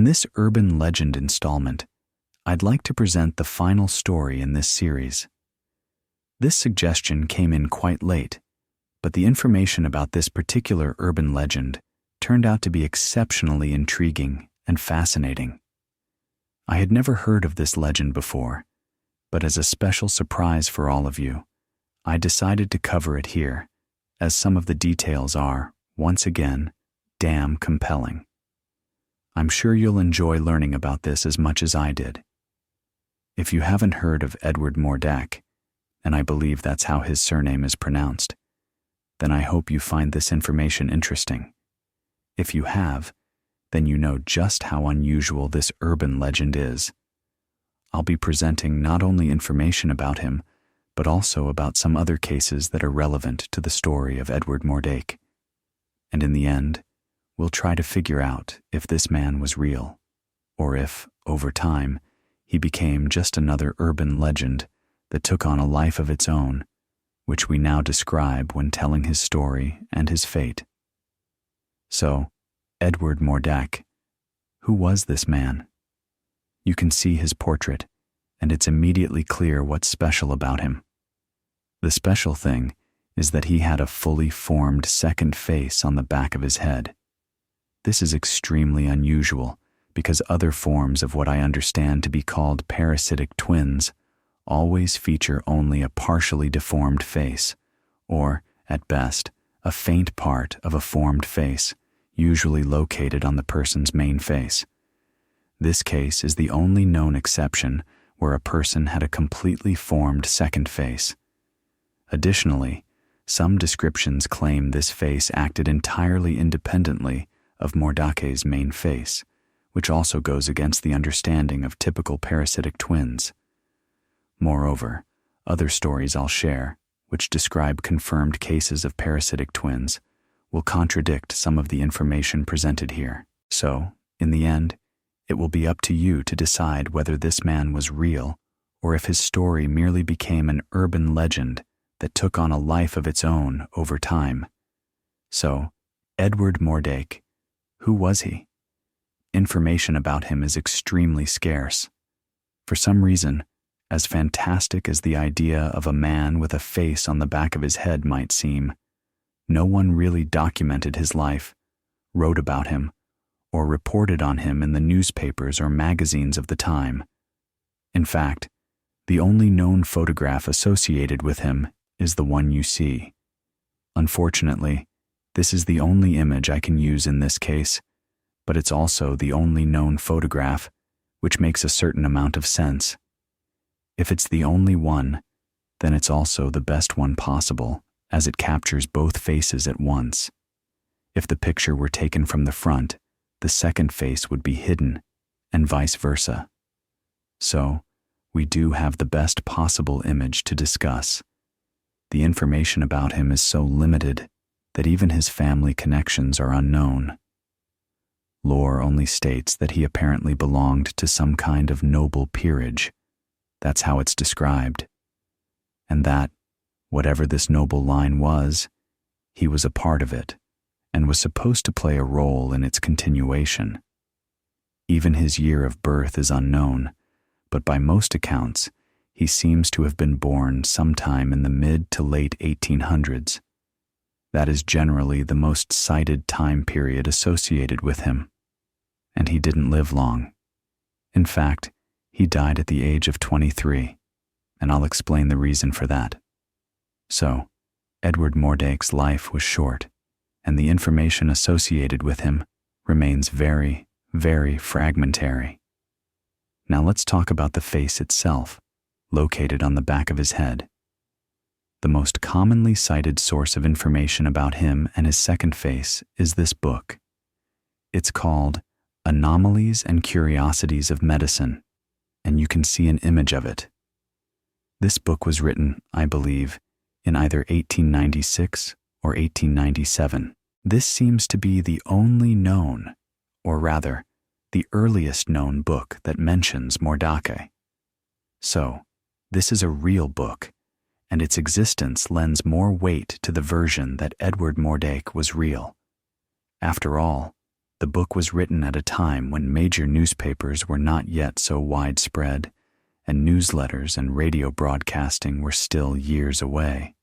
this urban legend installment, I'd like to present the final story in this series. This suggestion came in quite late, but the information about this particular urban legend turned out to be exceptionally intriguing and fascinating. I had never heard of this legend before, but as a special surprise for all of you, I decided to cover it here, as some of the details are, once again, damn compelling. I'm sure you'll enjoy learning about this as much as I did. If you haven't heard of Edward Mordake, and I believe that's how his surname is pronounced, then I hope you find this information interesting. If you have, then you know just how unusual this urban legend is. I'll be presenting not only information about him, but also about some other cases that are relevant to the story of Edward Mordake. And in the end, we'll try to figure out if this man was real, or if, over time, he became just another urban legend that took on a life of its own, which we now describe when telling his story and his fate. So, Edward Mordake. Who was this man? You can see his portrait, and it's immediately clear what's special about him. The special thing is that he had a fully formed second face on the back of his head. This is extremely unusual because other forms of what I understand to be called parasitic twins always feature only a partially deformed face, or, at best, a faint part of a formed face, usually located on the person's main face. This case is the only known exception where a person had a completely formed second face. Additionally, some descriptions claim this face acted entirely independently of Mordake's main face, which also goes against the understanding of typical parasitic twins. Moreover, other stories I'll share, which describe confirmed cases of parasitic twins, will contradict some of the information presented here. So, in the end, it will be up to you to decide whether this man was real or if his story merely became an urban legend that took on a life of its own over time. So, Edward Mordake, who was he? Information about him is extremely scarce. For some reason, as fantastic as the idea of a man with a face on the back of his head might seem, no one really documented his life, wrote about him, or reported on him in the newspapers or magazines of the time. In fact, the only known photograph associated with him is the one you see. Unfortunately, this is the only image I can use in this case, but it's also the only known photograph, which makes a certain amount of sense. If it's the only one, then it's also the best one possible, as it captures both faces at once. If the picture were taken from the front, the second face would be hidden, and vice versa. So, we do have the best possible image to discuss. The information about him is so limited that even his family connections are unknown. Lore only states that he apparently belonged to some kind of noble peerage. That's how it's described. And that, whatever this noble line was, he was a part of it, and was supposed to play a role in its continuation. Even his year of birth is unknown, but by most accounts, he seems to have been born sometime in the mid to late 1800s. That is generally the most cited time period associated with him. And he didn't live long. In fact, he died at the age of 23, and I'll explain the reason for that. So, Edward Mordake's life was short, and the information associated with him remains very, very fragmentary. Now let's talk about the face itself, located on the back of his head. The most commonly cited source of information about him and his second face is this book. It's called Anomalies and Curiosities of Medicine, and you can see an image of it. This book was written, I believe, in either 1896 or 1897. This seems to be the only known, or rather, the earliest known book that mentions Mordake. So, this is a real book, and its existence lends more weight to the version that Edward Mordake was real. After all, The book was written at a time when major newspapers were not yet so widespread, and newsletters and radio broadcasting were still years away.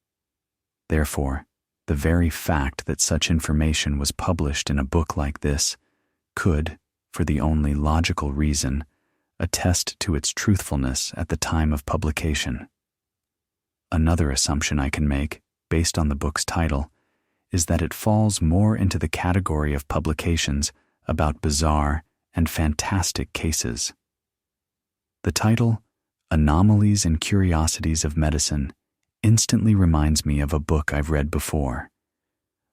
Therefore, the very fact that such information was published in a book like this could, for the only logical reason, attest to its truthfulness at the time of publication. Another assumption I can make, based on the book's title, is that it falls more into the category of publications about bizarre and fantastic cases. The title, Anomalies and Curiosities of Medicine, instantly reminds me of a book I've read before,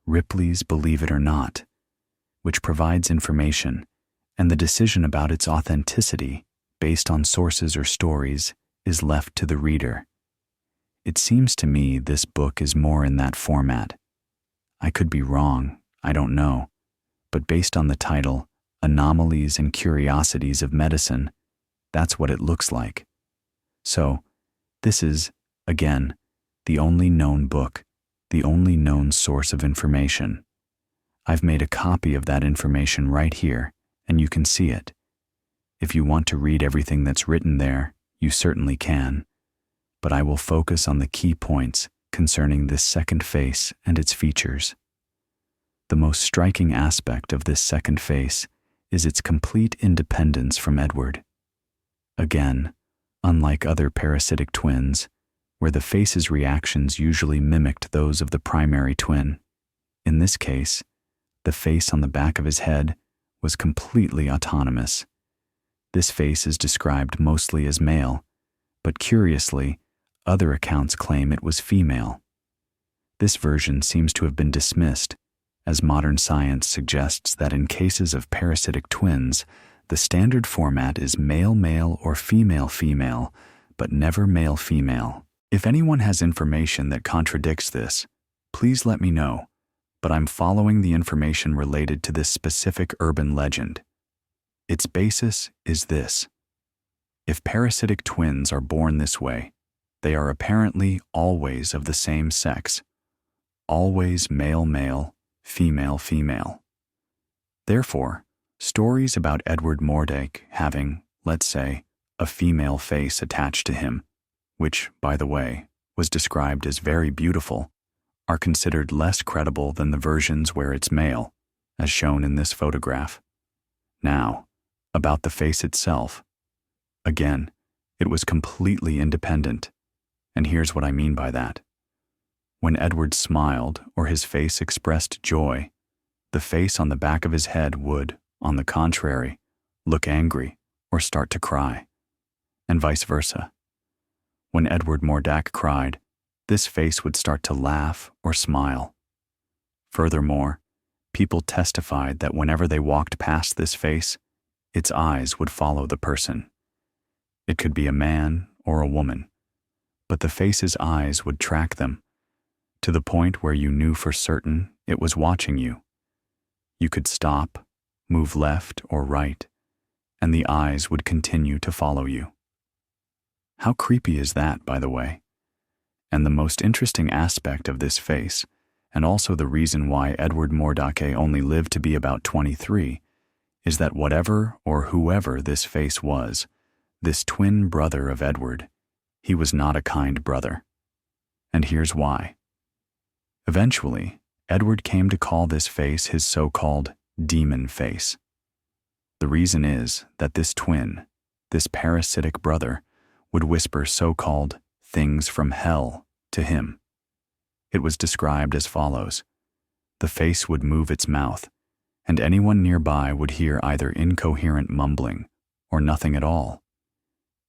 Ripley's Believe It or Not, which provides information, and the decision about its authenticity, based on sources or stories, is left to the reader. It seems to me this book is more in that format. I could be wrong, I don't know, but based on the title, Anomalies and Curiosities of Medicine, that's what it looks like. So, this is, again, the only known book, the only known source of information. I've made a copy of that information right here, and you can see it. If you want to read everything that's written there, you certainly can, but I will focus on the key points concerning this second face and its features. The most striking aspect of this second face is its complete independence from Edward. Again, unlike other parasitic twins, where the face's reactions usually mimicked those of the primary twin, in this case, the face on the back of his head was completely autonomous. This face is described mostly as male, but curiously, other accounts claim it was female. This version seems to have been dismissed, as modern science suggests that in cases of parasitic twins, the standard format is male-male or female-female, but never male-female. If anyone has information that contradicts this, please let me know, but I'm following the information related to this specific urban legend. Its basis is this. If parasitic twins are born this way, they are apparently always of the same sex, always male-male, female-female. Therefore, stories about Edward Mordake having, let's say, a female face attached to him, which, by the way, was described as very beautiful, are considered less credible than the versions where it's male, as shown in this photograph. Now, about the face itself. Again, it was completely independent. And here's what I mean by that. When Edward smiled or his face expressed joy, the face on the back of his head would, on the contrary, look angry or start to cry, and vice versa. When Edward Mordake cried, this face would start to laugh or smile. Furthermore, people testified that whenever they walked past this face, its eyes would follow the person. It could be a man or a woman, but the face's eyes would track them, to the point where you knew for certain it was watching you. You could stop, move left or right, and the eyes would continue to follow you. How creepy is that, by the way? And the most interesting aspect of this face, and also the reason why Edward Mordake only lived to be about 23, is that whatever or whoever this face was, this twin brother of Edward, he was not a kind brother. And here's why. Eventually, Edward came to call this face his so-called demon face. The reason is that this twin, this parasitic brother, would whisper so-called things from hell to him. It was described as follows. The face would move its mouth, and anyone nearby would hear either incoherent mumbling or nothing at all.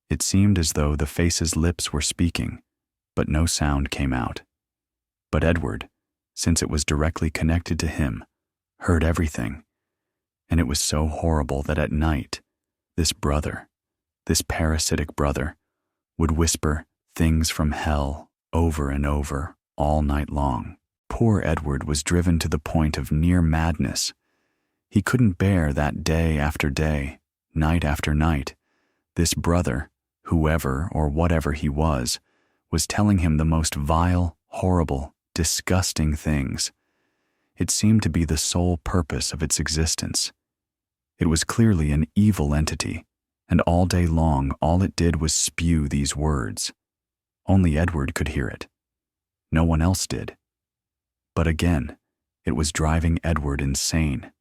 It seemed as though the face's lips were speaking, but no sound came out. But Edward, since it was directly connected to him, heard everything, and it was so horrible that at night, this brother, this parasitic brother, would whisper things from hell over and over all night long. Poor Edward was driven to the point of near madness. He couldn't bear that day after day, night after night, this brother, whoever or whatever he was telling him the most vile, horrible, disgusting things. It seemed to be the sole purpose of its existence, It was clearly an evil entity, and all day long all it did was spew these words. Only Edward could hear it. No one else did. But again, it was driving Edward insane.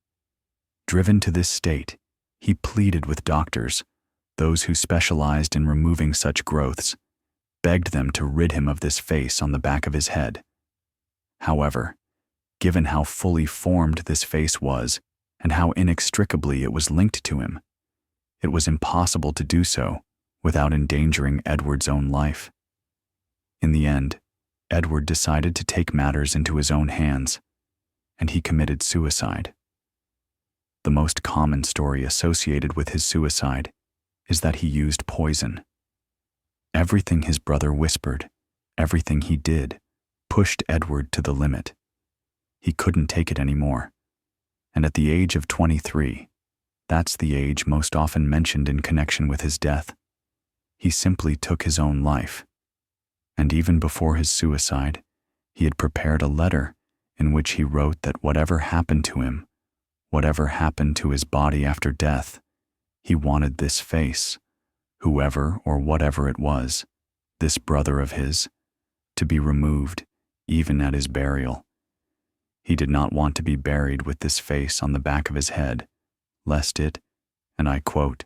Driven to this state, he pleaded with doctors, those who specialized in removing such growths, begged them to rid him of this face on the back of his head. However, given how fully formed this face was and how inextricably it was linked to him, it was impossible to do so without endangering Edward's own life. In the end, Edward decided to take matters into his own hands, and he committed suicide. The most common story associated with his suicide is that he used poison. Everything his brother whispered, everything he did, pushed Edward to the limit. He couldn't take it anymore. And at the age of 23, that's the age most often mentioned in connection with his death, he simply took his own life. And even before his suicide, he had prepared a letter in which he wrote that whatever happened to him, whatever happened to his body after death, he wanted this face, whoever or whatever it was, this brother of his, to be removed, even at his burial. He did not want to be buried with this face on the back of his head, lest it, and I quote,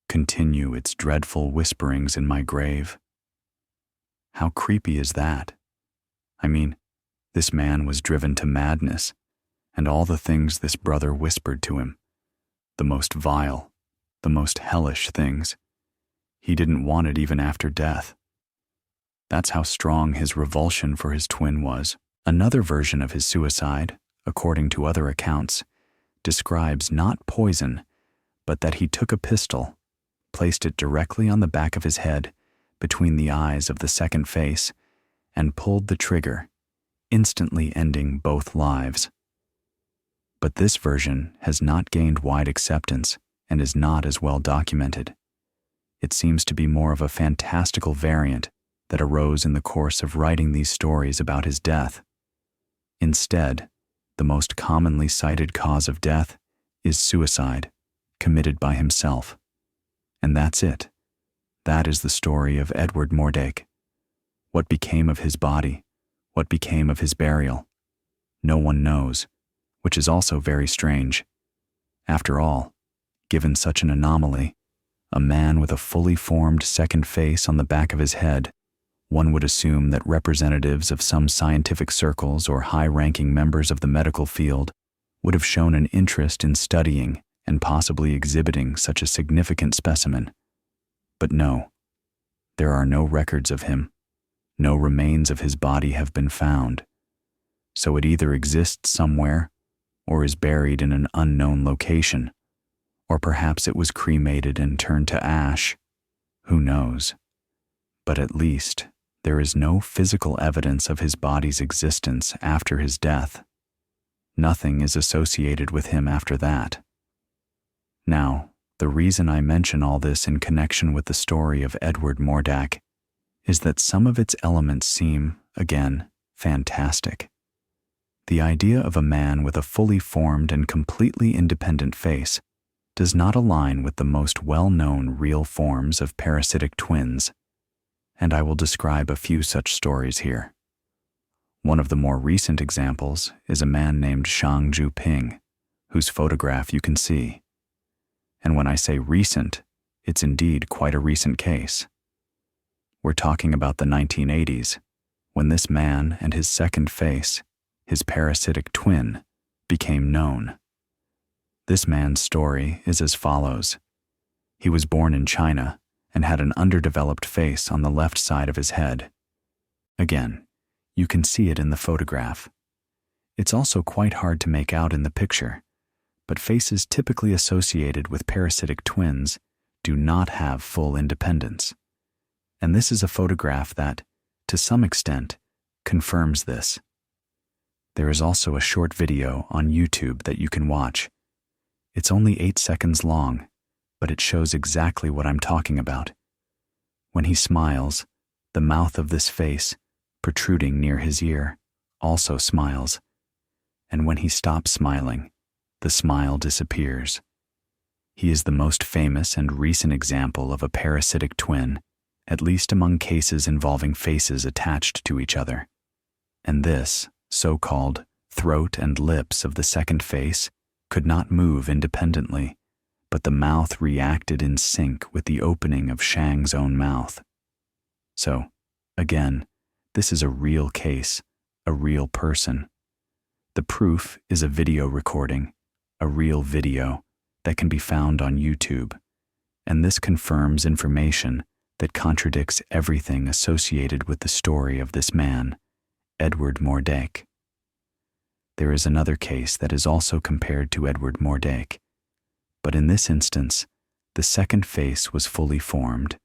continue its dreadful whisperings in my grave. How creepy is that? I mean, this man was driven to madness, and all the things this brother whispered to him, the most vile, the most hellish things, he didn't want it even after death. That's how strong his revulsion for his twin was. Another version of his suicide, according to other accounts, describes not poison, but that he took a pistol, placed it directly on the back of his head, between the eyes of the second face, and pulled the trigger, instantly ending both lives. But this version has not gained wide acceptance and is not as well documented. It seems to be more of a fantastical variant that arose in the course of writing these stories about his death. Instead, the most commonly cited cause of death is suicide, committed by himself. And that's it. That is the story of Edward Mordake. What became of his body? What became of his burial? No one knows, which is also very strange. After all, given such an anomaly, a man with a fully formed second face on the back of his head, one would assume that representatives of some scientific circles or high-ranking members of the medical field would have shown an interest in studying and possibly exhibiting such a significant specimen. But no, there are no records of him. No remains of his body have been found. So it either exists somewhere or is buried in an unknown location, or perhaps it was cremated and turned to ash. Who knows? But at least there is no physical evidence of his body's existence after his death. Nothing is associated with him after that. Now, the reason I mention all this in connection with the story of Edward Mordake is that some of its elements seem, again, fantastic. The idea of a man with a fully formed and completely independent face does not align with the most well-known real forms of parasitic twins, and I will describe a few such stories here. One of the more recent examples is a man named Shang Ju-ping, whose photograph you can see. And when I say recent, it's indeed quite a recent case. We're talking about the 1980s, when this man and his second face, his parasitic twin, became known. This man's story is as follows. He was born in China and had an underdeveloped face on the left side of his head. Again, you can see it in the photograph. It's also quite hard to make out in the picture, but faces typically associated with parasitic twins do not have full independence. And this is a photograph that, to some extent, confirms this. There is also a short video on YouTube that you can watch. It's only 8 seconds long, but it shows exactly what I'm talking about. When he smiles, the mouth of this face, protruding near his ear, also smiles. And when he stops smiling, the smile disappears. He is the most famous and recent example of a parasitic twin, at least among cases involving faces attached to each other. And this, so-called throat and lips of the second face, could not move independently, but the mouth reacted in sync with the opening of Shang's own mouth. So, again, this is a real case, a real person. The proof is a video recording, a real video that can be found on YouTube, and this confirms information that contradicts everything associated with the story of this man, Edward Mordake. There is another case that is also compared to Edward Mordake, but in this instance, the second face was fully formed,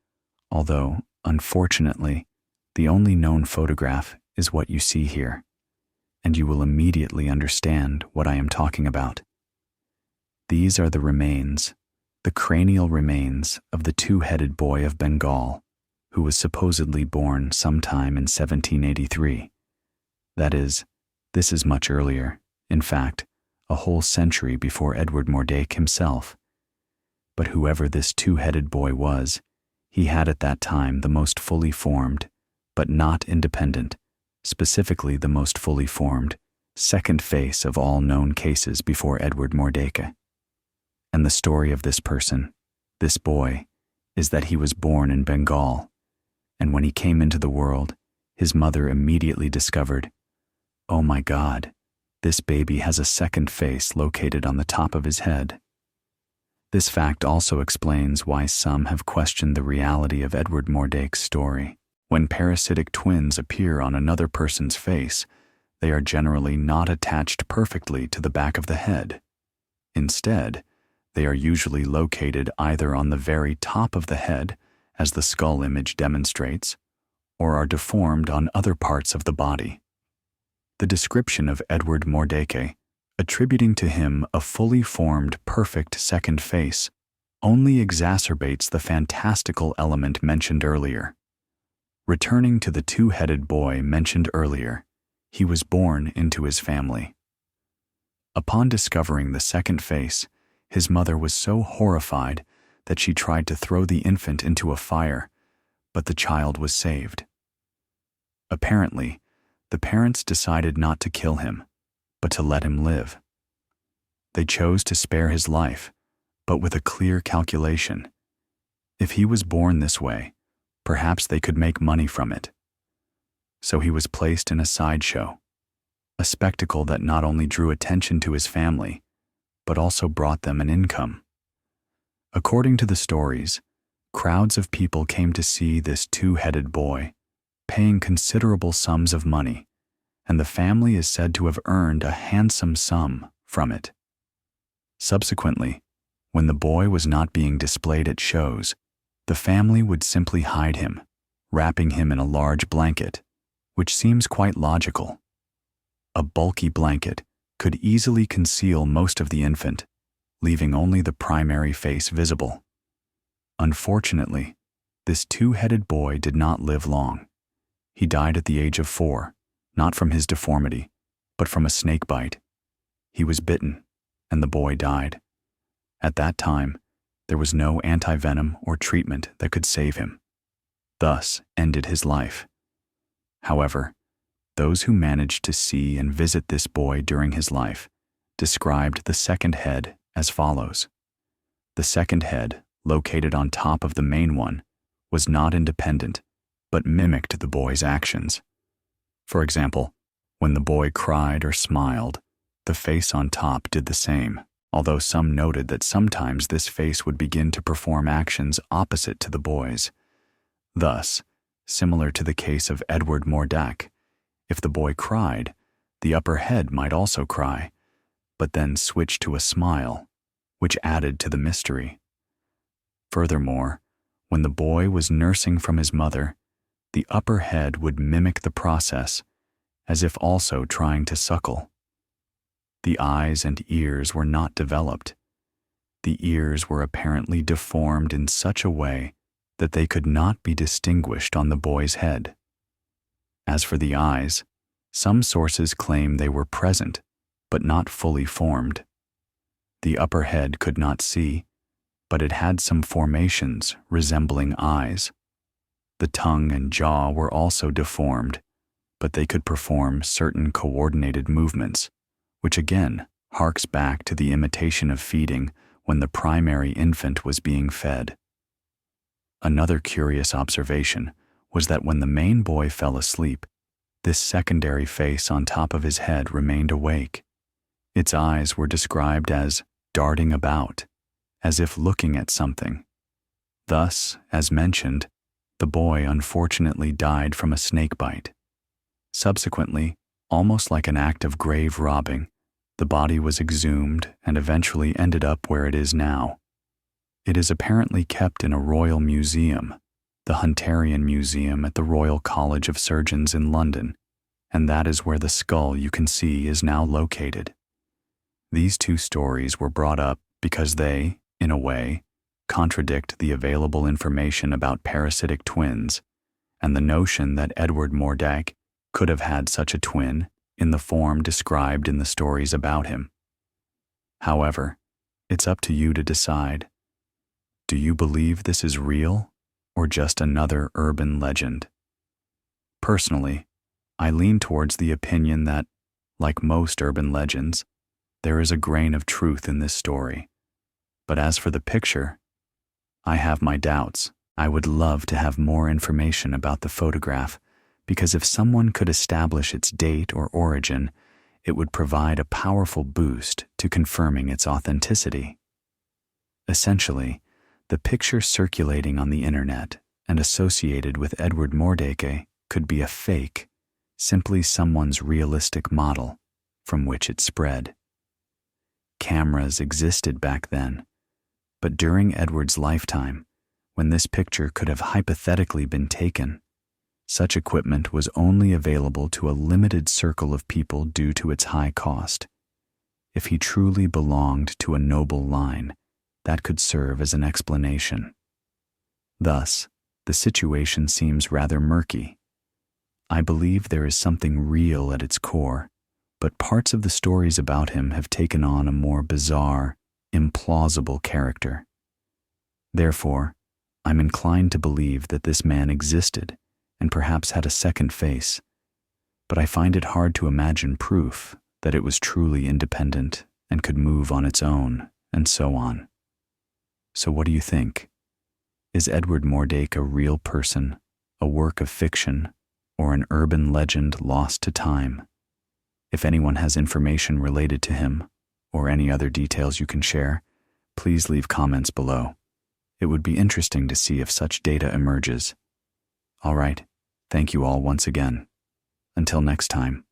although, unfortunately, the only known photograph is what you see here, and you will immediately understand what I am talking about. These are the remains, the cranial remains of the two-headed boy of Bengal, who was supposedly born sometime in 1783. That is, this is much earlier, in fact, a whole century before Edward Mordake himself. But whoever this two-headed boy was, he had at that time the most fully formed, but not independent, specifically the most fully formed, second face of all known cases before Edward Mordake. And the story of this person, this boy, is that he was born in Bengal, and when he came into the world, his mother immediately discovered, "Oh my God, this baby has a second face located on the top of his head." This fact also explains why some have questioned the reality of Edward Mordake's story. When parasitic twins appear on another person's face, they are generally not attached perfectly to the back of the head. Instead, they are usually located either on the very top of the head, as the skull image demonstrates, or are deformed on other parts of the body. The description of Edward Mordake, attributing to him a fully formed, perfect second face, only exacerbates the fantastical element mentioned earlier. Returning to the two-headed boy mentioned earlier, he was born into his family. Upon discovering the second face, his mother was so horrified that she tried to throw the infant into a fire, but the child was saved. Apparently, the parents decided not to kill him, but to let him live. They chose to spare his life, but with a clear calculation. If he was born this way, perhaps they could make money from it. So he was placed in a sideshow, a spectacle that not only drew attention to his family, but also brought them an income. According to the stories, crowds of people came to see this two-headed boy, paying considerable sums of money, and the family is said to have earned a handsome sum from it. Subsequently, when the boy was not being displayed at shows, the family would simply hide him, wrapping him in a large blanket, which seems quite logical. A bulky blanket could easily conceal most of the infant, leaving only the primary face visible. Unfortunately, this two-headed boy did not live long. He died at the age of 4, not from his deformity, but from a snake bite. He was bitten, and the boy died. At that time, there was no antivenom or treatment that could save him. Thus ended his life. However, those who managed to see and visit this boy during his life described the second head as follows. The second head, located on top of the main one, was not independent, but mimicked the boy's actions. For example, when the boy cried or smiled, the face on top did the same, although some noted that sometimes this face would begin to perform actions opposite to the boy's. Thus, similar to the case of Edward Mordake, if the boy cried, the upper head might also cry, but then switch to a smile, which added to the mystery. Furthermore, when the boy was nursing from his mother, the upper head would mimic the process, as if also trying to suckle. The eyes and ears were not developed. The ears were apparently deformed in such a way that they could not be distinguished on the boy's head. As for the eyes, some sources claim they were present, but not fully formed. The upper head could not see, but it had some formations resembling eyes. The tongue and jaw were also deformed, but they could perform certain coordinated movements, which again harks back to the imitation of feeding when the primary infant was being fed. Another curious observation was that when the main boy fell asleep, this secondary face on top of his head remained awake. Its eyes were described as darting about, as if looking at something. Thus, as mentioned, the boy unfortunately died from a snake bite. Subsequently, almost like an act of grave robbing, the body was exhumed and eventually ended up where it is now. It is apparently kept in a royal museum, the Hunterian Museum at the Royal College of Surgeons in London, and that is where the skull you can see is now located. These two stories were brought up because they, in a way, contradict the available information about parasitic twins and the notion that Edward Mordake could have had such a twin in the form described in the stories about him. However, it's up to you to decide. Do you believe this is real or just another urban legend? Personally, I lean towards the opinion that, like most urban legends, there is a grain of truth in this story. But as for the picture, I have my doubts. I would love to have more information about the photograph, because if someone could establish its date or origin, it would provide a powerful boost to confirming its authenticity. Essentially, the picture circulating on the internet and associated with Edward Mordake could be a fake, simply someone's realistic model from which it spread. Cameras existed back then, but during Edward's lifetime, when this picture could have hypothetically been taken, such equipment was only available to a limited circle of people due to its high cost. If he truly belonged to a noble line, that could serve as an explanation. Thus, the situation seems rather murky. I believe there is something real at its core, but parts of the stories about him have taken on a more bizarre, implausible character. Therefore, I'm inclined to believe that this man existed and perhaps had a second face, but I find it hard to imagine proof that it was truly independent and could move on its own, and so on. So what do you think? Is Edward Mordake a real person, a work of fiction, or an urban legend lost to time? If anyone has information related to him, or any other details you can share, please leave comments below. It would be interesting to see if such data emerges. All right, thank you all once again. Until next time.